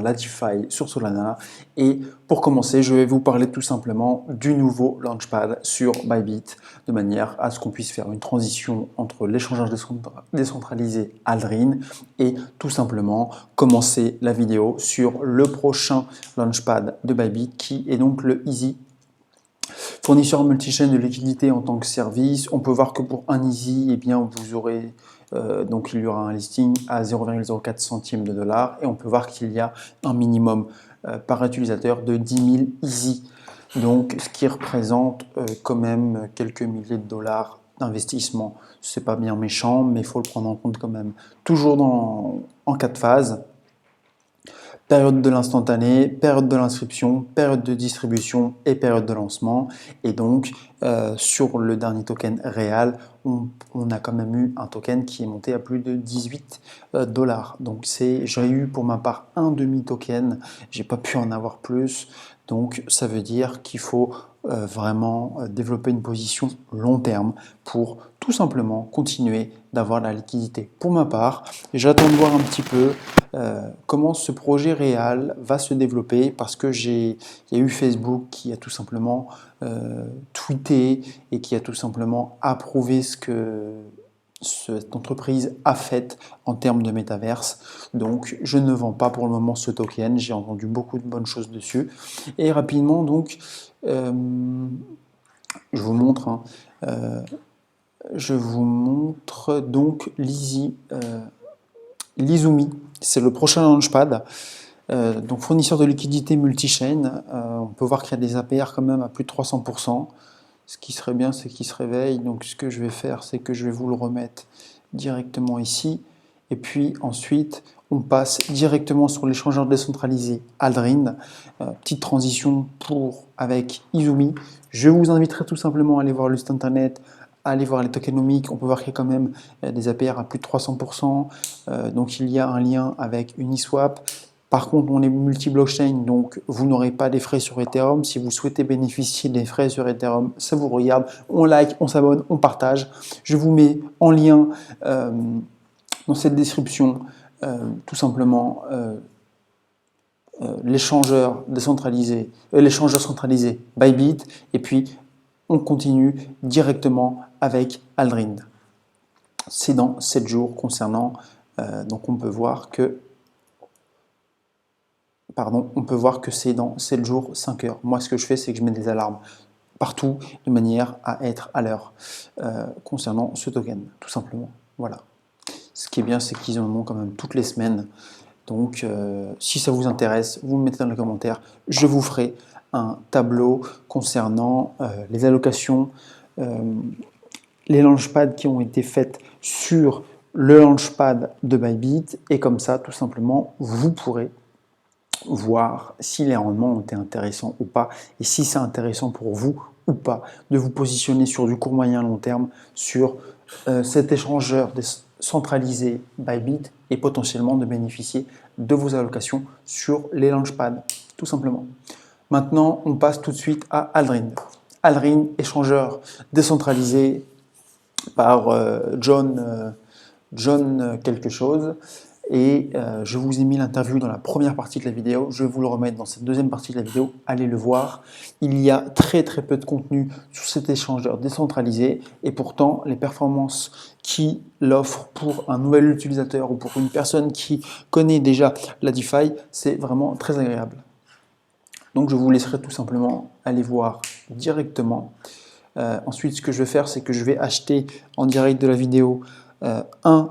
la DeFi sur Solana. Et pour commencer, je vais vous parler tout simplement du nouveau Launchpad sur Bybit, de manière à ce qu'on puisse faire une transition entre l'échangeur décentralisé Aldrin et tout simplement commencer la vidéo sur le prochain Launchpad de Bybit qui est donc le Easy. Fournisseur multi-chaîne de liquidité en tant que service, on peut voir que pour un Easy, eh bien, vous aurez donc il y aura un listing à 0,04 centimes de dollar et on peut voir qu'il y a un minimum par utilisateur de 10 000 Easy. Donc ce qui représente quand même quelques milliers de dollars d'investissement. C'est pas bien méchant, mais il faut le prendre en compte quand même. Toujours en 4 phases. Période de l'instantané, période de l'inscription, période de distribution et période de lancement. Et donc, sur le dernier token réel, on a quand même eu un token qui est monté à plus de 18 dollars. Donc, j'ai eu pour ma part un demi-token, j'ai pas pu en avoir plus. Donc, ça veut dire qu'il faut vraiment développer une position long terme pour tout simplement continuer d'avoir la liquidité. Pour ma part, j'attends de voir un petit peu comment ce projet réel va se développer parce que il y a eu Facebook qui a tout simplement tweeté et qui a tout simplement approuvé ce que cette entreprise a fait en termes de métaverse. Donc je ne vends pas pour le moment ce token, j'ai entendu beaucoup de bonnes choses dessus. Et rapidement donc, je vous montre, hein, je vous montre donc l'Izumi, c'est le prochain launchpad. Donc fournisseur de liquidité multi-chain, on peut voir qu'il y a des APR quand même à plus de 300%. Ce qui serait bien, c'est qu'il se réveille. Donc ce que je vais faire, c'est que je vais vous le remettre directement ici. Et puis ensuite, on passe directement sur l'échangeur décentralisé Aldrin. Petite transition avec Izumi. Je vous inviterai tout simplement à aller voir le site internet, à aller voir les tokenomics. On peut voir qu'il y a quand même des APR à plus de 300%. Donc il y a un lien avec Uniswap. Par contre, on est multi-blockchain, donc vous n'aurez pas des frais sur Ethereum. Si vous souhaitez bénéficier des frais sur Ethereum, ça vous regarde. On like, on s'abonne, on partage. Je vous mets en lien dans cette description tout simplement l'échangeur décentralisé, l'échangeur centralisé Bybit. Et puis, on continue directement avec Aldrin. C'est dans 7 jours concernant, donc on peut voir que c'est dans 7 jours, 5 heures. Moi, ce que je fais, c'est que je mets des alarmes partout de manière à être à l'heure concernant ce token, tout simplement. Voilà. Ce qui est bien, c'est qu'ils en ont quand même toutes les semaines. Donc, si ça vous intéresse, vous me mettez dans les commentaires. Je vous ferai un tableau concernant les allocations, les launchpads qui ont été faites sur le launchpad de Bybit. Et comme ça, tout simplement, vous pourrez voir si les rendements ont été intéressants ou pas, et si c'est intéressant pour vous ou pas de vous positionner sur du court, moyen, long terme sur cet échangeur centralisé Bybit et potentiellement de bénéficier de vos allocations sur les launchpads, tout simplement. Maintenant, on passe tout de suite à Aldrin. Aldrin, échangeur décentralisé par John quelque chose. Et je vous ai mis l'interview dans la première partie de la vidéo, je vais vous le remettre dans cette deuxième partie de la vidéo, allez le voir. Il y a très peu de contenu sur cet échangeur décentralisé et pourtant les performances qu'il offre pour un nouvel utilisateur ou pour une personne qui connaît déjà la DeFi, c'est vraiment très agréable. Donc je vous laisserai tout simplement aller voir directement. Ensuite, ce que je vais faire, c'est que je vais acheter en direct de la vidéo un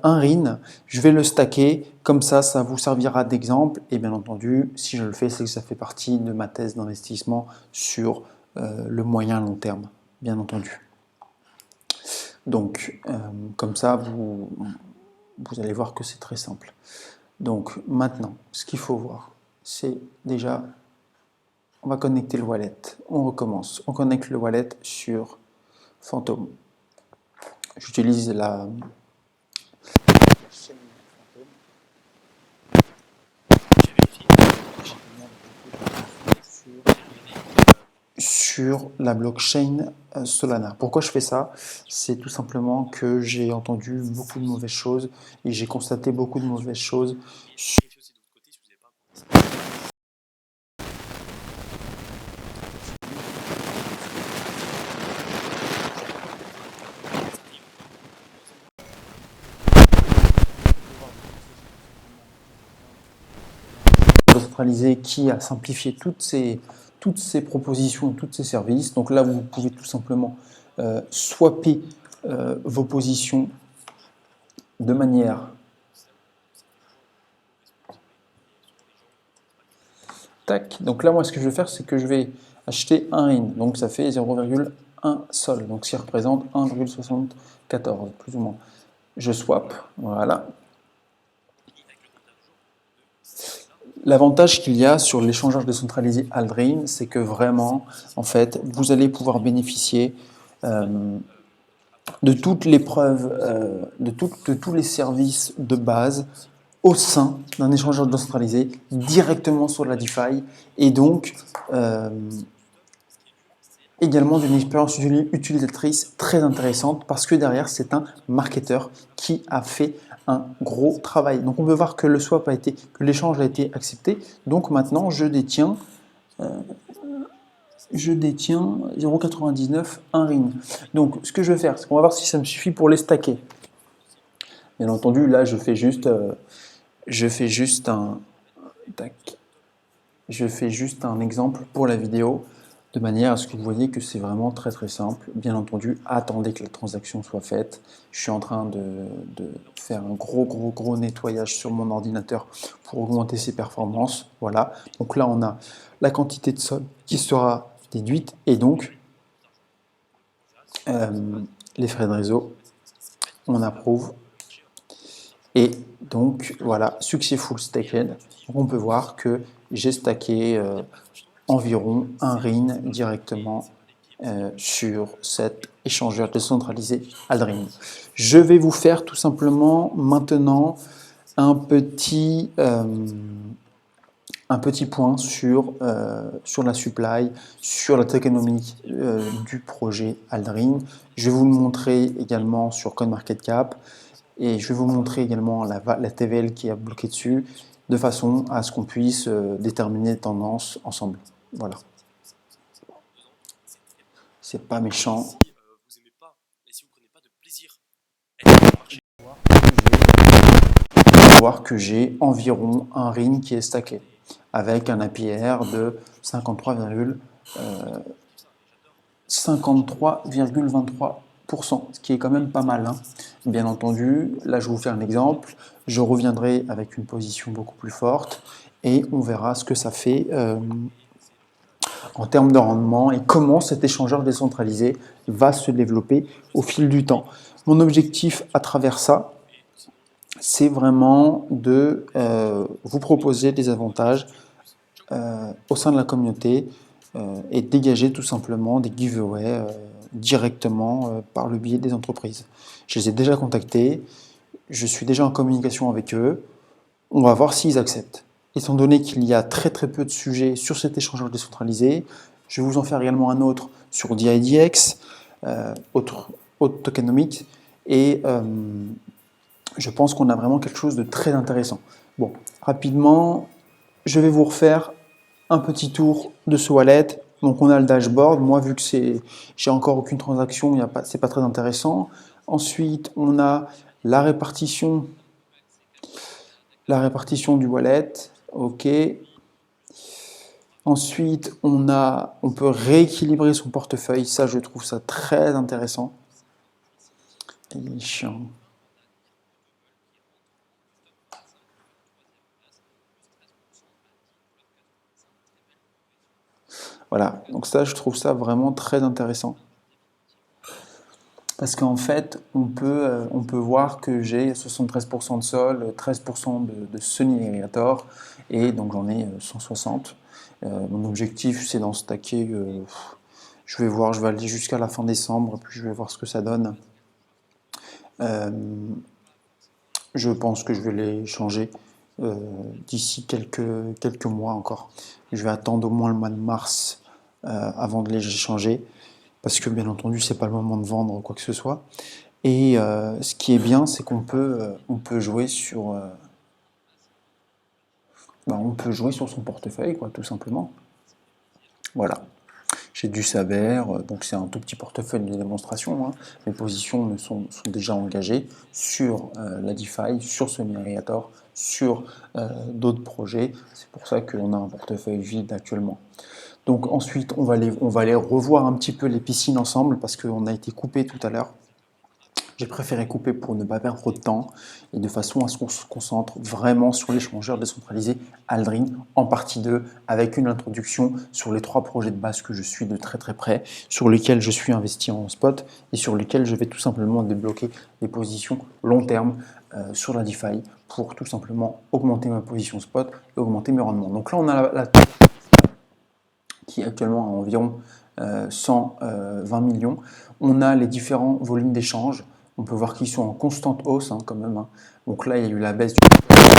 RIN, je vais le stacker, comme ça vous servira d'exemple, et bien entendu, si je le fais, c'est que ça fait partie de ma thèse d'investissement sur le moyen long terme, bien entendu. Donc, comme ça, vous allez voir que c'est très simple. Donc, maintenant, ce qu'il faut voir, c'est déjà, on va connecter le wallet, on recommence, on connecte le wallet sur Phantom. J'utilise la sur la blockchain Solana. Pourquoi je fais ça? C'est tout simplement que j'ai entendu beaucoup de mauvaises choses et j'ai constaté beaucoup de mauvaises choses décentralisé qui a simplifié toutes ces propositions, tous ces services. Donc là, vous pouvez tout simplement swapper vos positions de manière... Tac. Donc là, moi, ce que je vais faire, c'est que je vais acheter un RIN. Donc ça fait 0,1 sol. Donc ce qui représente 1,74, plus ou moins. Je swap. Voilà. L'avantage qu'il y a sur l'échangeur décentralisé Aldrin, c'est que vraiment, en fait, vous allez pouvoir bénéficier de toutes les preuves, de tous les services de base au sein d'un échangeur décentralisé directement sur la DeFi et donc également d'une expérience utilisatrice très intéressante parce que derrière c'est un marketeur qui a fait un gros travail. Donc on peut voir que le swap a été, que l'échange a été accepté. Donc maintenant je détiens 0,99 un RIN. Donc ce que je vais faire, c'est qu'on va voir si ça me suffit pour les stacker. Bien entendu, là je fais juste un exemple pour la vidéo, de manière à ce que vous voyez que c'est vraiment très très simple. Bien entendu, attendez que la transaction soit faite. Je suis en train de faire un gros nettoyage sur mon ordinateur pour augmenter ses performances. Voilà, donc là on a la quantité de sol qui sera déduite et donc les frais de réseau, on approuve. Et donc voilà, successful stacked. Donc on peut voir que j'ai stacké environ un RIN directement sur cet échangeur décentralisé Aldrin. Je vais vous faire tout simplement maintenant un petit point sur la supply, sur la tokenomics du projet Aldrin. Je vais vous le montrer également sur CoinMarketCap. Et je vais vous montrer également la TVL qui a bloqué dessus, de façon à ce qu'on puisse déterminer les tendances ensemble. Voilà. C'est pas méchant. On va voir que j'ai environ un RIN qui est stacké, avec un APR de 53,23%, ce qui est quand même pas mal. Hein. Bien entendu, là je vais vous faire un exemple, je reviendrai avec une position beaucoup plus forte et on verra ce que ça fait en termes de rendement et comment cet échangeur décentralisé va se développer au fil du temps. Mon objectif à travers ça, c'est vraiment de vous proposer des avantages au sein de la communauté et dégager tout simplement des giveaways directement par le biais des entreprises. Je les ai déjà contactés, je suis déjà en communication avec eux, on va voir s'ils acceptent. Étant donné qu'il y a très peu de sujets sur cet échangeur décentralisé, je vais vous en faire également un autre sur DIDX, autre tokenomics, et je pense qu'on a vraiment quelque chose de très intéressant. Bon, rapidement, je vais vous refaire un petit tour de ce wallet. Donc on a le dashboard. Moi, vu que j'ai encore aucune transaction, c'est pas très intéressant. Ensuite, on a la répartition du wallet. OK. Ensuite, on peut rééquilibrer son portefeuille. Ça, je trouve ça très intéressant. Il est chiant. Voilà, donc ça, je trouve ça vraiment très intéressant. Parce qu'en fait, on peut voir que j'ai 73% de sol, 13% de Sony Aggregator, et donc j'en ai 160. Mon objectif, c'est d'en stacker, je vais voir, je vais aller jusqu'à la fin décembre, puis je vais voir ce que ça donne. Je pense que je vais les changer d'ici quelques mois encore. Je vais attendre au moins le mois de mars avant de les changer, parce que bien entendu, c'est pas le moment de vendre quoi que ce soit. Et ce qui est bien, c'est qu'on peut jouer sur, son portefeuille, quoi, tout simplement. Voilà. J'ai du Saber, donc c'est un tout petit portefeuille de démonstration. Hein. Mes positions sont déjà engagées sur la DeFi, sur Semi Aggregator, sur d'autres projets. C'est pour ça qu'on a un portefeuille vide actuellement. Donc ensuite, on va aller revoir un petit peu les piscines ensemble parce qu'on a été coupé tout à l'heure. J'ai préféré couper pour ne pas perdre trop de temps et de façon à ce qu'on se concentre vraiment sur l'échangeur décentralisé Aldrin en partie 2 avec une introduction sur les 3 projets de base que je suis de très très près, sur lesquels je suis investi en spot et sur lesquels je vais tout simplement débloquer des positions long terme sur la DeFi pour tout simplement augmenter ma position spot et augmenter mes rendements. Donc là, on a la qui est actuellement à environ 120 millions. On a les différents volumes d'échange. On peut voir qu'ils sont en constante hausse quand même. Donc là, il y a eu la baisse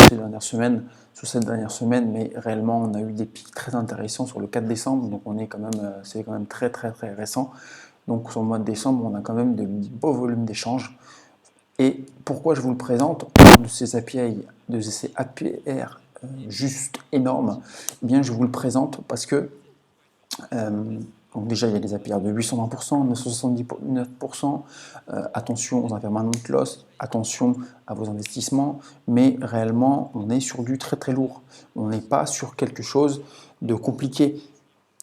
ces dernières semaines, sur cette dernière semaine, mais réellement, on a eu des pics très intéressants sur le 4 décembre. Donc on est quand même, c'est quand même très très très récent. Donc sur le mois de décembre, on a quand même de beaux volumes d'échange. Et pourquoi je vous le présente de ces APR juste énormes, eh bien je vous le présente parce que donc déjà, il y a des APR de 820%, 979%. Attention aux impermanent loss, attention à vos investissements, mais réellement, on est sur du très très lourd. On n'est pas sur quelque chose de compliqué.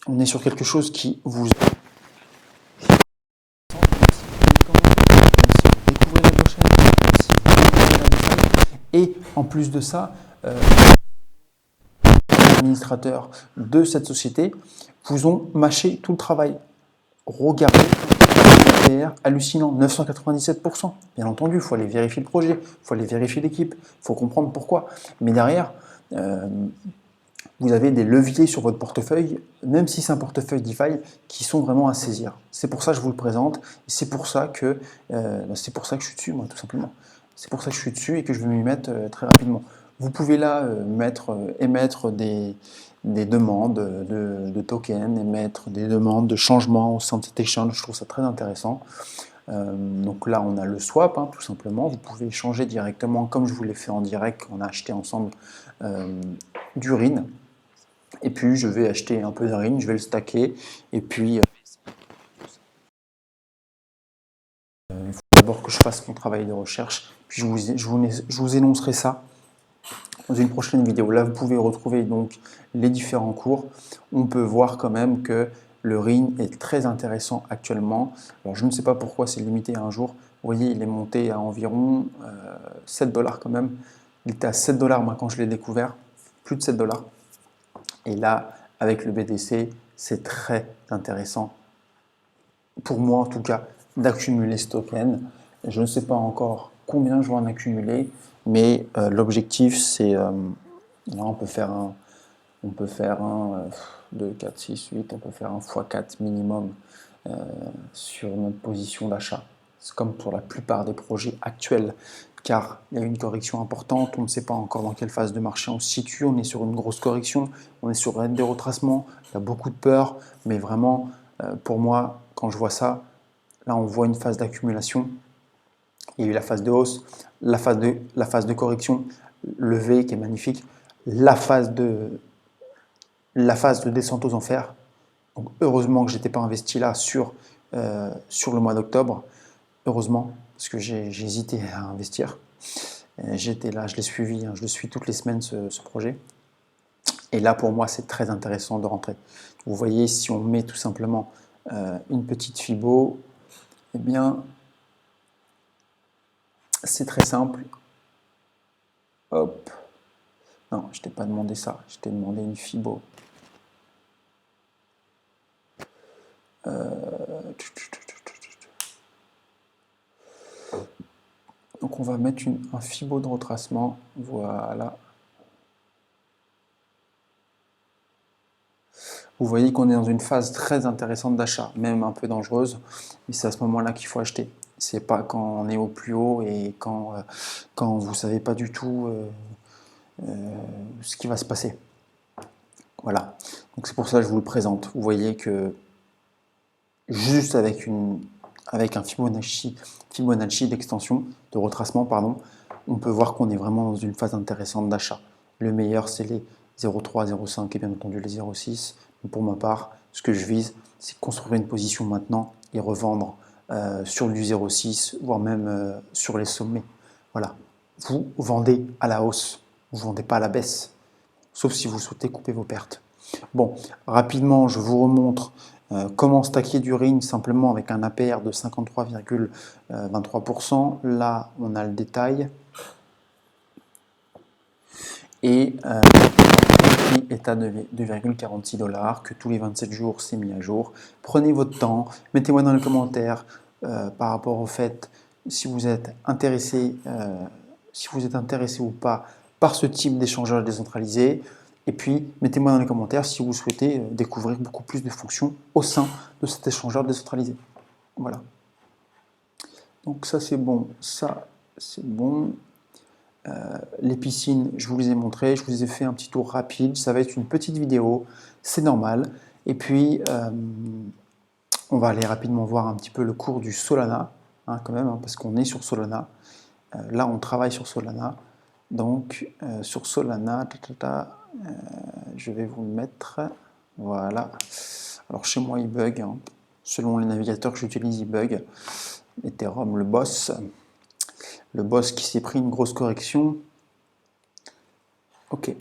On est sur quelque chose qui vous découvrez la prochaine, et en plus de ça, administrateurs de cette société vous ont mâché tout le travail. Regardez, hallucinant, 997%. Bien entendu, il faut aller vérifier le projet, il faut aller vérifier l'équipe, il faut comprendre pourquoi. Mais derrière, vous avez des leviers sur votre portefeuille, même si c'est un portefeuille DeFi, qui sont vraiment à saisir. C'est pour ça que je vous le présente, c'est pour ça que je suis dessus, moi, tout simplement. C'est pour ça que je suis dessus et que je vais m'y mettre très rapidement. Vous pouvez là émettre des demandes de tokens, émettre des demandes de changement au sein de cet exchange. Je trouve ça très intéressant. Donc là, on a le swap, tout simplement. Vous pouvez échanger directement, comme je vous l'ai fait en direct. On a acheté ensemble du RIN. Et puis, je vais acheter un peu de RIN, je vais le stacker. Et puis, il faut d'abord que je fasse mon travail de recherche. Puis, je vous énoncerai ça dans une prochaine vidéo. Là, vous pouvez retrouver donc les différents cours. On peut voir quand même que le RIN est très intéressant actuellement. Alors, je ne sais pas pourquoi c'est limité à un jour. Vous voyez, il est monté à environ 7 $ quand même. Il était à 7 $ moi quand je l'ai découvert, plus de 7 $. Et là, avec le BTC, c'est très intéressant, pour moi en tout cas, d'accumuler ce token. Je ne sais pas encore combien je vais en accumuler, mais l'objectif c'est, là on peut faire un 2, 4, 6, 8, on peut faire un x4 minimum sur notre position d'achat. C'est comme pour la plupart des projets actuels, car il y a une correction importante, on ne sait pas encore dans quelle phase de marché on se situe, on est sur une grosse correction, on est sur des retracements, il y a beaucoup de peur, mais vraiment, pour moi, quand je vois ça, là on voit une phase d'accumulation, il y a eu la phase de hausse, la phase de correction, le V qui est magnifique, la phase de descente aux enfers. Donc, heureusement que je n'étais pas investi là sur le mois d'octobre. Heureusement, parce que j'ai hésité à investir. J'étais là, je l'ai suivi, je le suis toutes les semaines ce projet. Et là, pour moi, c'est très intéressant de rentrer. Vous voyez, si on met tout simplement une petite Fibo, eh bien, c'est très simple. Hop. Non, je t'ai pas demandé ça. Je t'ai demandé une Fibo. Donc on va mettre un Fibo de retracement. Voilà. Vous voyez qu'on est dans une phase très intéressante d'achat, même un peu dangereuse, mais c'est à ce moment-là qu'il faut acheter. C'est pas quand on est au plus haut et quand vous ne savez pas du tout ce qui va se passer. Voilà. Donc c'est pour ça que je vous le présente. Vous voyez que juste avec un Fibonacci d'extension, de retracement, pardon, on peut voir qu'on est vraiment dans une phase intéressante d'achat. Le meilleur, c'est les 0,3, 0,5 et bien entendu les 0,6. Pour ma part, ce que je vise, c'est construire une position maintenant et revendre sur du 0,6, voire même sur les sommets. Voilà. Vous vendez à la hausse. Vous ne vendez pas à la baisse, sauf si vous souhaitez couper vos pertes. Bon, rapidement, je vous remontre comment stacker du RIN simplement avec un APR de 53,23%. Là, on a le détail. Et le prix est à 2,46 $, que tous les 27 jours, c'est mis à jour. Prenez votre temps, mettez-moi dans les commentaires par rapport au fait si vous êtes intéressé ou pas par ce type d'échangeur décentralisé. Et puis, mettez-moi dans les commentaires si vous souhaitez découvrir beaucoup plus de fonctions au sein de cet échangeur décentralisé. Voilà. Donc ça, c'est bon. Ça, c'est bon. Les piscines, je vous les ai montrées, je vous ai fait un petit tour rapide. Ça va être une petite vidéo, c'est normal. Et puis, on va aller rapidement voir un petit peu le cours du Solana, hein, quand même, hein, parce qu'on est sur Solana. Là, on travaille sur Solana. Donc, sur Solana, je vais vous le mettre. Voilà. Alors, chez moi, il bug. Hein. Selon les navigateurs que j'utilise, il bug. Ethereum, le boss. Le boss qui s'est pris une grosse correction. Ok.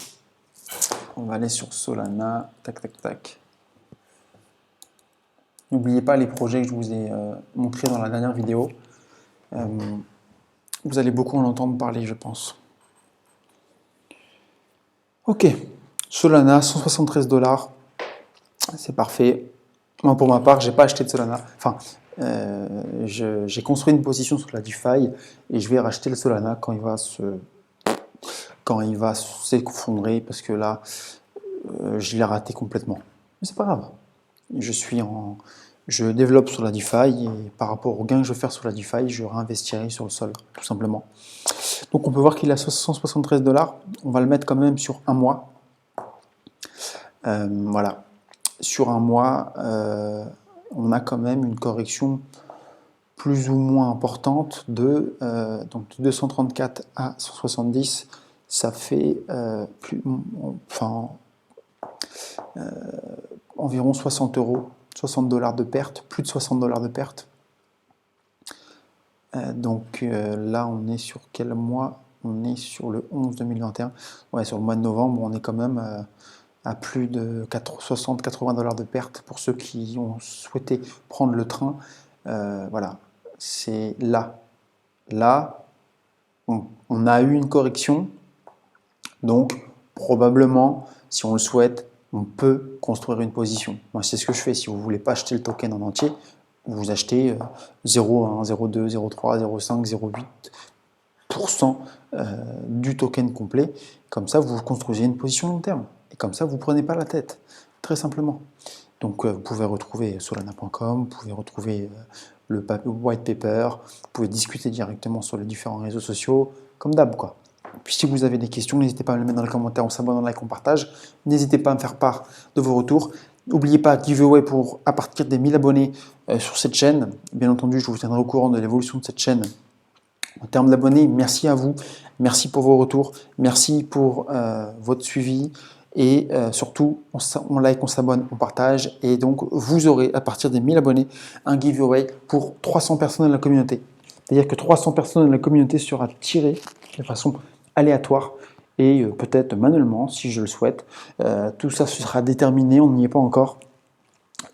On va aller sur Solana. Tac, tac, tac. N'oubliez pas les projets que je vous ai montrés dans la dernière vidéo. Vous allez beaucoup en entendre parler, je pense. Ok, Solana, 173 $. C'est parfait. Moi, pour ma part, je n'ai pas acheté de Solana. Enfin, j'ai construit une position sur la DeFi et je vais racheter le Solana quand il va s'effondrer parce que là, je l'ai raté complètement. Mais c'est pas grave. Je développe sur la DeFi et par rapport aux gains que je vais faire sur la DeFi, je réinvestirai sur le sol, tout simplement. Donc on peut voir qu'il a 173 $. On va le mettre quand même sur un mois. Voilà. Sur un mois, on a quand même une correction plus ou moins importante de donc 234 à 170. Ça fait environ 60 €, 60 $ de perte, plus de 60 $ de perte. Donc là, on est sur quel mois? On est sur le 11 2021. Ouais, sur le mois de novembre, on est quand même à plus de 60-80 $ de perte pour ceux qui ont souhaité prendre le train. Voilà, c'est là. Là, on a eu une correction. Donc, probablement, si on le souhaite, on peut construire une position. Moi, c'est ce que je fais. Si vous ne voulez pas acheter le token en entier, vous achetez 0,1, 0,2, 0,3, 0,5, 0,8% du token complet. Comme ça, vous construisez une position long terme. Et comme ça, vous ne prenez pas la tête, très simplement. Donc, vous pouvez retrouver solana.com, vous pouvez retrouver le white paper, vous pouvez discuter directement sur les différents réseaux sociaux, comme d'hab, quoi. Puis si vous avez des questions, n'hésitez pas à me les mettre dans les commentaires, on s'abonne, on like, on partage. N'hésitez pas à me faire part de vos retours. N'oubliez pas, giveaway pour à partir des 1000 abonnés sur cette chaîne. Bien entendu, je vous tiendrai au courant de l'évolution de cette chaîne. En termes d'abonnés, merci à vous, merci pour vos retours, merci pour votre suivi et surtout, on like, on s'abonne, on partage et donc vous aurez à partir des 1000 abonnés un giveaway pour 300 personnes de la communauté. C'est-à-dire que 300 personnes de la communauté sera tirées de façon aléatoire et peut-être manuellement si je le souhaite. Tout ça sera déterminé, on n'y est pas encore.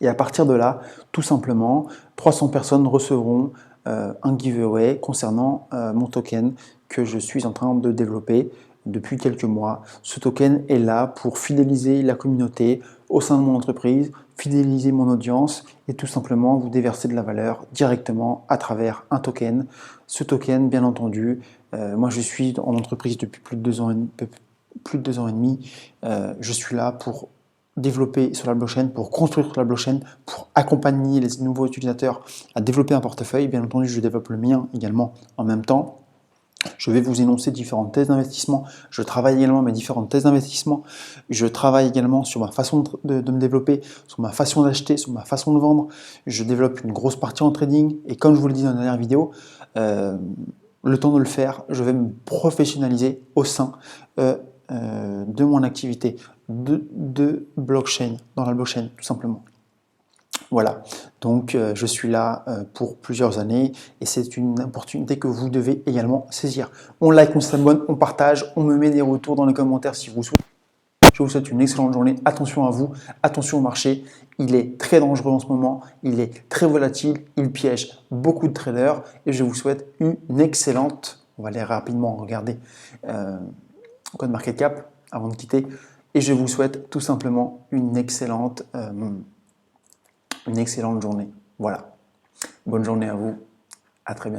Et à partir de là, tout simplement, 300 personnes recevront un giveaway concernant mon token que je suis en train de développer depuis quelques mois. Ce token est là pour fidéliser la communauté au sein de mon entreprise, fidéliser mon audience et tout simplement vous déverser de la valeur directement à travers un token. Ce token, bien entendu, moi je suis en entreprise depuis plus de 2 ans et demi. Je suis là pour développer sur la blockchain, pour construire sur la blockchain, pour accompagner les nouveaux utilisateurs à développer un portefeuille. Bien entendu, je développe le mien également en même temps. Je vais vous énoncer différentes thèses d'investissement. Je travaille également mes différentes thèses d'investissement. Je travaille également sur ma façon de me développer, sur ma façon d'acheter, sur ma façon de vendre. Je développe une grosse partie en trading. Et comme je vous l'ai dit dans la dernière vidéo, le temps de le faire, je vais me professionnaliser au sein de mon activité de blockchain, dans la blockchain tout simplement. Voilà, donc je suis là pour plusieurs années et c'est une opportunité que vous devez également saisir. On like, on s'abonne, on partage, on me met des retours dans les commentaires si vous souhaitez. Je vous souhaite une excellente journée. Attention à vous, attention au marché. Il est très dangereux en ce moment, il est très volatile, il piège beaucoup de traders et je vous souhaite une excellente, on va aller rapidement regarder code market cap avant de quitter et je vous souhaite tout simplement une excellente journée. Voilà. Bonne journée à vous. À très bientôt.